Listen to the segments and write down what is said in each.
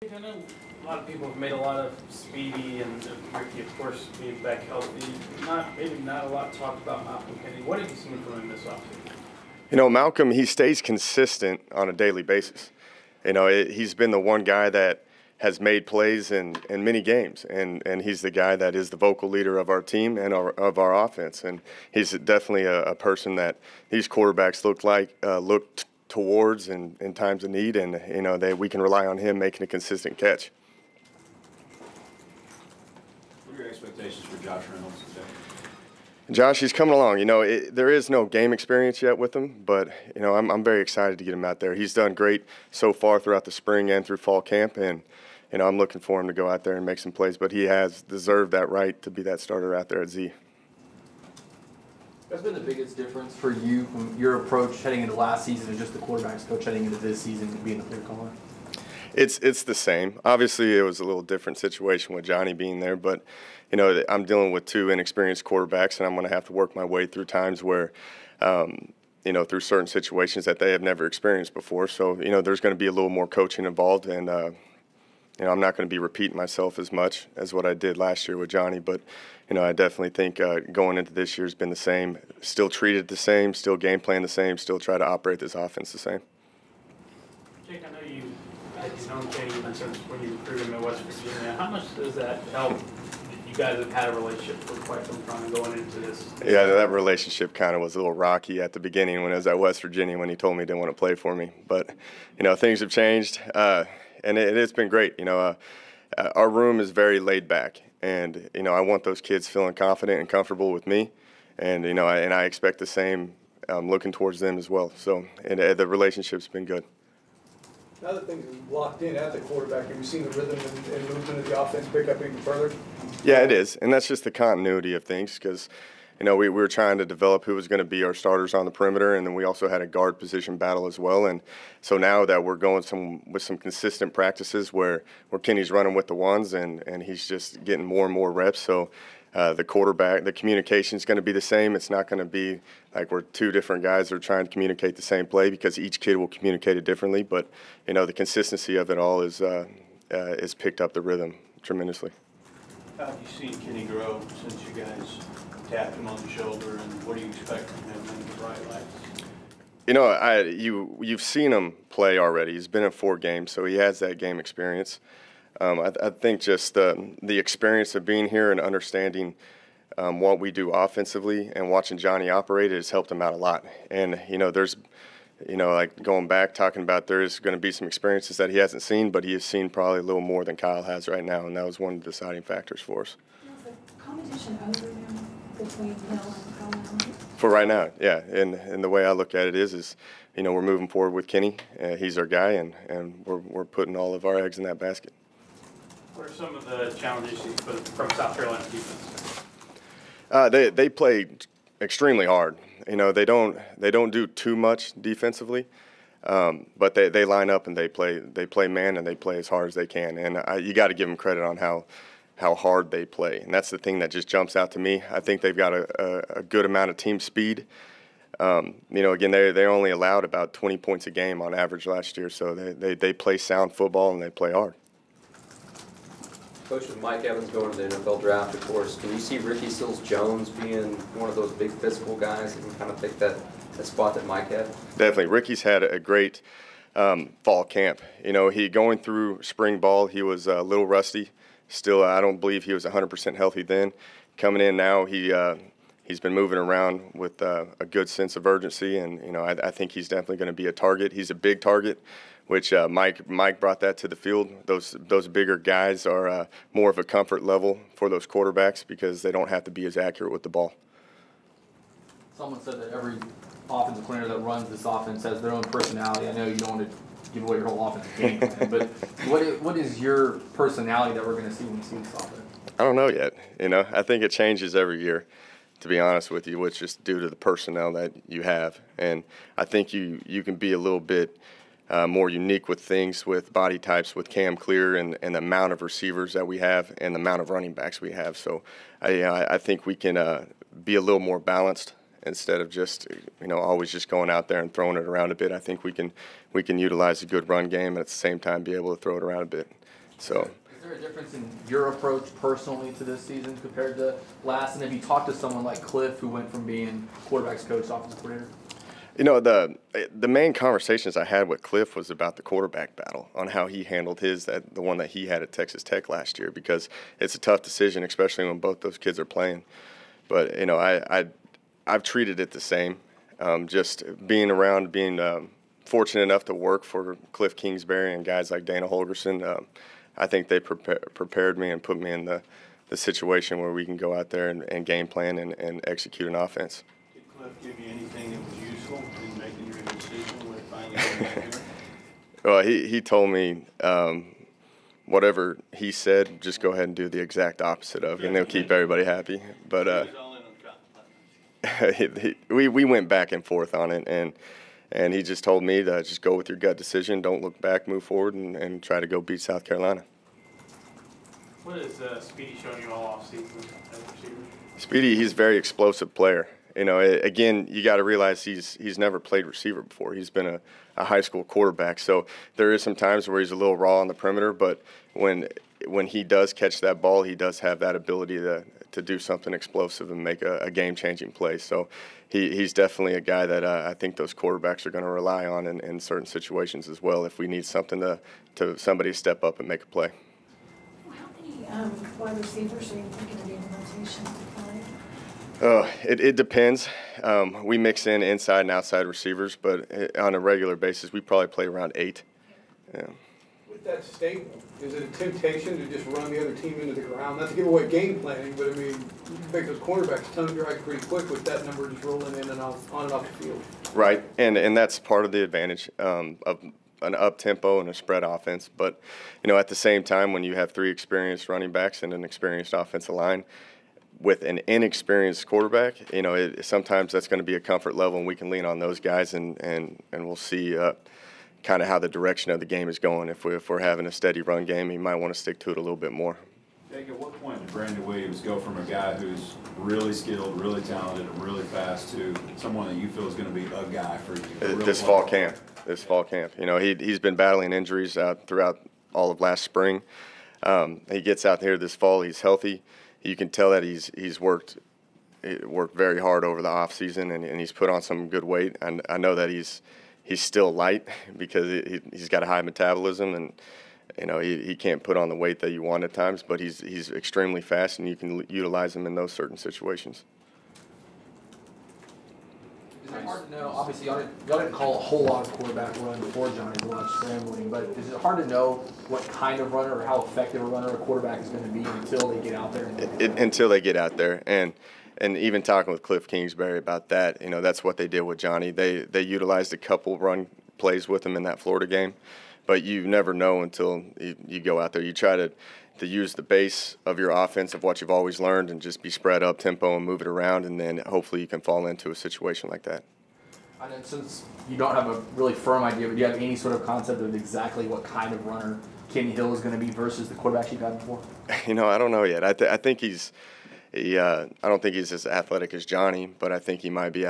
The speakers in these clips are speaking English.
I know a lot of people have made a lot of Speedy and Ricky, of course, being back healthy. Maybe not a lot talked about Malcolm Kennedy. What have you seen from him this offseason? You know, Malcolm, he stays consistent on a daily basis. You know, he's been the one guy that has made plays in many games, and he's the guy that is the vocal leader of our team and of our offense. And he's definitely a person that these quarterbacks look towards in times of need, and you know we can rely on him making a consistent catch. What are your expectations for Josh Reynolds today? Josh, he's coming along. You know, there is no game experience yet with him, but you know I'm very excited to get him out there. He's done great so far throughout the spring and through fall camp, and you know I'm looking for him to go out there and make some plays. But he has deserved that right to be that starter out there at Z. What's been the biggest difference for you from your approach heading into last season and just the quarterbacks coach heading into this season being the play caller? It's the same. Obviously, it was a little different situation with Johnny being there, but you know I'm dealing with two inexperienced quarterbacks, and I'm going to have to work my way through times where, you know, through certain situations that they have never experienced before. So you know, there's going to be a little more coaching involved, and you know, I'm not going to be repeating myself as much as what I did last year with Johnny, but you know, I definitely think going into this year has been the same. Still treated the same, still game plan the same, still try to operate this offense the same. Jake, I know you had known Kenny since when you recruited him at West Virginia. How much does that help? You guys have had a relationship for quite some time going into this. Yeah, that relationship kind of was a little rocky at the beginning when I was at West Virginia when he told me he didn't want to play for me. But, you know, things have changed, and it's been great. You know, our room is very laid back, and, you know, I want those kids feeling confident and comfortable with me. And, you know, I expect the same looking towards them as well. So the relationship's been good. Now that things are locked in at the quarterback, have you seen the rhythm and movement of the offense pick up even further? Yeah, it is, and that's just the continuity of things because, you know, we were trying to develop who was going to be our starters on the perimeter, and then we also had a guard position battle as well. And so now that we're going with some consistent practices where Kenny's running with the ones and he's just getting more and more reps. So the quarterback, the communication is going to be the same. It's not going to be like we're two different guys that are trying to communicate the same play because each kid will communicate it differently. But, you know, the consistency of it all is picked up the rhythm tremendously. How have you seen Kenny grow since you guys tapped him on the shoulder, and what do you expect from him in the bright lights? You know, you've seen him play already. He's been in 4 games, so he has that game experience. I think just the experience of being here and understanding what we do offensively and watching Johnny operate has helped him out a lot. And, you know, there's, you know, like going back, talking about there's going to be some experiences that he hasn't seen, but he has seen probably a little more than Kyle has right now, and that was one of the deciding factors for us. Is the competition over now between Hill and Kyle? For right now, yeah. And the way I look at it is you know, we're moving forward with Kenny. He's our guy, and we're putting all of our eggs in that basket. What are some of the challenges you put from South Carolina defense? They play extremely hard. You know, they don't do too much defensively, but they line up and they play man and they play as hard as they can. And you got to give them credit on how hard they play. And that's the thing that just jumps out to me. I think they've got a good amount of team speed. You know, again, they only allowed about 20 points a game on average last year, so they play sound football and they play hard. Coach, with Mike Evans going to the NFL draft, of course, can you see Ricky Seals-Jones being one of those big physical guys that can kind of take that spot that Mike had? Definitely. Ricky's had a great fall camp. You know, going through spring ball, he was a little rusty. Still, I don't believe he was 100% healthy then. Coming in now, he's been moving around with a good sense of urgency, and you know, I think he's definitely going to be a target. He's a big target, which Mike brought that to the field. Those bigger guys are more of a comfort level for those quarterbacks because they don't have to be as accurate with the ball. Someone said that every offensive coordinator that runs this offense has their own personality. I know you don't want to give away your whole offensive game plan, but what is your personality that we're going to see when we see this offense? I don't know yet. You know, I think it changes every year, to be honest with you, which is due to the personnel that you have. And I think you can be a little bit more unique with things, with body types, with Cam Clear and the amount of receivers that we have and the amount of running backs we have. So I think we can be a little more balanced instead of just, you know, always just going out there and throwing it around a bit. I think we can utilize a good run game and at the same time be able to throw it around a bit. So. Is there a difference in your approach personally to this season compared to last? And have you talked to someone like Cliff, who went from being quarterbacks coach to offensive coordinator? You know, the main conversations I had with Cliff was about the quarterback battle, on how he handled the one that he had at Texas Tech last year, because it's a tough decision, especially when both those kids are playing. But, you know, I've treated it the same. Just being around, being fortunate enough to work for Cliff Kingsbury and guys like Dana Holgerson, I think they prepared me and put me in the situation where we can go out there and game plan and execute an offense. Did Cliff give you anything that was useful in making your decision with finally getting back here? Well, he told me whatever he said, just go ahead and do the exact opposite of, and they'll keep everybody happy. But He was all in on shot. we went back and forth on it, and he just told me to just go with your gut decision, don't look back, move forward, and try to go beat South Carolina. What is Speedy showing you all off season as a receiver? Speedy, he's a very explosive player. You know, again, you got to realize he's never played receiver before. He's been a high school quarterback, so there is some times where he's a little raw on the perimeter. But when he does catch that ball, he does have that ability to do something explosive and make a game-changing play. So he's definitely a guy that I think those quarterbacks are going to rely on in certain situations as well. If we need something to somebody step up and make a play. How many wide receivers are you thinking of in rotation? It depends. We mix in inside and outside receivers, but on a regular basis, we probably play around 8. Yeah. With that statement, is it a temptation to just run the other team into the ground? Not to give away game planning, but I mean, you can make those cornerbacks tongue dry pretty quick with that number just rolling in and out, on and off the field. Right, and that's part of the advantage of an up-tempo and a spread offense. But, you know, at the same time, when you have 3 experienced running backs and an experienced offensive line, with an inexperienced quarterback, you know, sometimes that's going to be a comfort level, and we can lean on those guys, and we'll see kind of how the direction of the game is going. If we're having a steady run game, you might want to stick to it a little bit more. Jake, at what point did Brandon Williams go from a guy who's really skilled, really talented, and really fast to someone that you feel is going to be a guy for you? This fall camp. You know, he's been battling injuries throughout all of last spring. He gets out here this fall. He's healthy. You can tell that he's worked very hard over the off season, and he's put on some good weight. And I know that he's still light because he's got a high metabolism, and you know he can't put on the weight that you want at times. But he's extremely fast, and you can utilize him in those certain situations. Is it hard to know? Obviously, y'all didn't call a whole lot of quarterback run before Johnny's a lot of scrambling, but is it hard to know what kind of runner or how effective a runner a quarterback is going to be until they get out there? Until they get out there, and even talking with Cliff Kingsbury about that, you know, that's what they did with Johnny. They utilized a couple run plays with him in that Florida game, but you never know until you go out there. You try to use the base of your offense of what you've always learned and just be spread up tempo and move it around, and then hopefully you can fall into a situation like that. And then since you don't have a really firm idea, but do you have any sort of concept of exactly what kind of runner Kenny Hill is going to be versus the quarterbacks you've had before? You know, I don't know yet. I think I don't think he's as athletic as Johnny, but I think he might be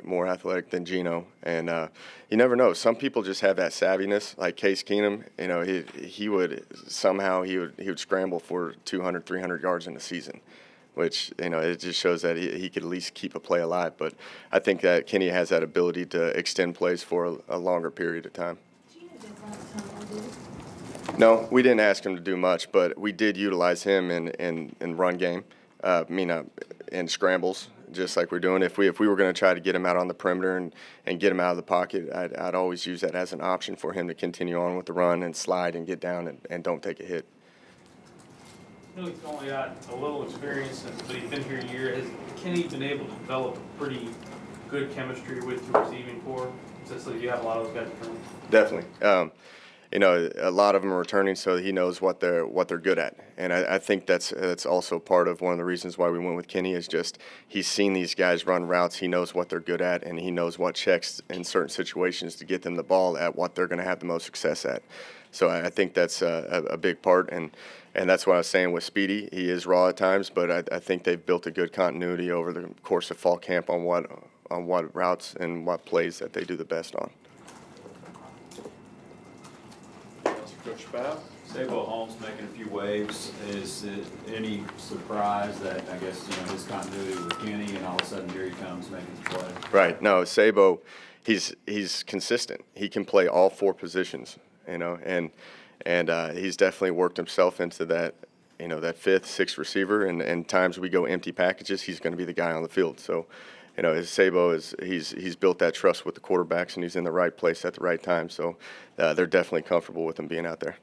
more athletic than Gino. And you never know. Some people just have that savviness, like Case Keenum. You know, he would scramble for 200, 300 yards in a season, which, you know, it just shows that he could at least keep a play alive. But I think that Kenny has that ability to extend plays for a longer period of time. Gino did that time, did he? No, we didn't ask him to do much, but we did utilize him in run game. In scrambles, just like we're doing. If we were going to try to get him out on the perimeter and get him out of the pocket, I'd always use that as an option for him to continue on with the run and slide and get down and don't take a hit. I know he's only got a little experience, but he's been here a year. Has Kenny been able to develop pretty good chemistry with the receiving corps, since you have a lot of those guys returning? Definitely. You know, a lot of them are returning, so he knows what they're good at, and I think that's also part of one of the reasons why we went with Kenny is just he's seen these guys run routes, he knows what they're good at, and he knows what checks in certain situations to get them the ball at what they're going to have the most success at. So I think that's a big part, and that's what I was saying with Speedy. He is raw at times, but I think they've built a good continuity over the course of fall camp on what routes and what plays that they do the best on. Coach Spav, Sabo Holmes making a few waves. Is it any surprise that, I guess, his continuity with Kenny, and all of a sudden here he comes making the play? Right. No, Sabo, he's consistent. He can play all 4 positions, and he's definitely worked himself into that, that 5th, 6th receiver. And times we go empty packages, he's going to be the guy on the field. So, his Sabo he's built that trust with the quarterbacks, and he's in the right place at the right time. So, they're definitely comfortable with him being out there.